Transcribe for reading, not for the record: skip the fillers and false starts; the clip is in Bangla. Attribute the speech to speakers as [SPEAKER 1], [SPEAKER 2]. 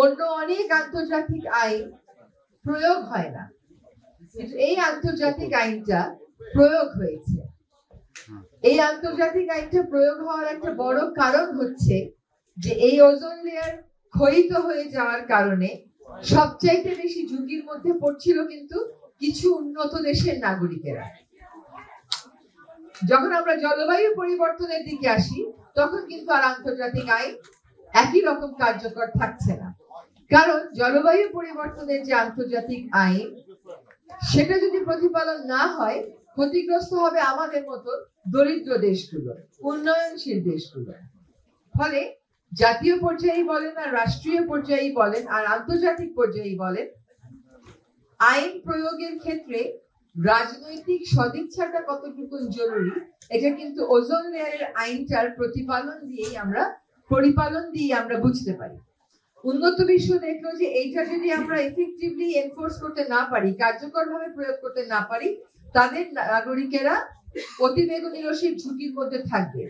[SPEAKER 1] অন্য অনেক আন্তর্জাতিক আইন প্রয়োগ হয় না, কিন্তু এই আন্তর্জাতিক আইনটা প্রয়োগ হয়েছে। এই আন্তর্জাতিক আইনটা প্রয়োগ হওয়ার একটা বড় কারণ হচ্ছে যে এই ওজোন লেয়ার ক্ষয়িত হয়ে যাওয়ার কারণে সবচাইতে বেশি ঝুঁকির মধ্যে পড়ছিল কিন্তু কিছু উন্নত দেশের নাগরিকেরা। যখন আমরা জলবায়ু পরিবর্তনের দিকে আসি তখন কিন্তু আর আন্তর্জাতিক আইন একই রকম কার্যকর থাকছে না, কারণ জলবায়ু পরিবর্তনের যে আন্তর্জাতিক আইন সেটা যদি প্রতিপালন না হয় ক্ষতিগ্রস্ত হবে আমাদের মতো দরিদ্র দেশগুলো, উন্নয়নশীল দেশগুলো। ফলে জাতীয় পর্যায়ে বলেন আর রাষ্ট্রীয় পর্যায়ে বলেন আর আন্তর্জাতিক পর্যায়ে বলেন, আইন প্রয়োগের ক্ষেত্রে রাজনৈতিক সদিচ্ছাটা কতটুকু জরুরি এটা কিন্তু ওজোন লেয়ারের আইনটার পরিপালন দিয়ে আমরা বুঝতে পারি। উন্নত বিশ্ব দেখলো যে এইটা যদি আমরা এফেক্টিভলি এনফোর্স করতে না পারি, কার্যকরভাবে প্রয়োগ করতে না পারি, তাদের নাগরিকেরা অতিবেগুনি রশ্মির ঝুঁকির মধ্যে থাকবে।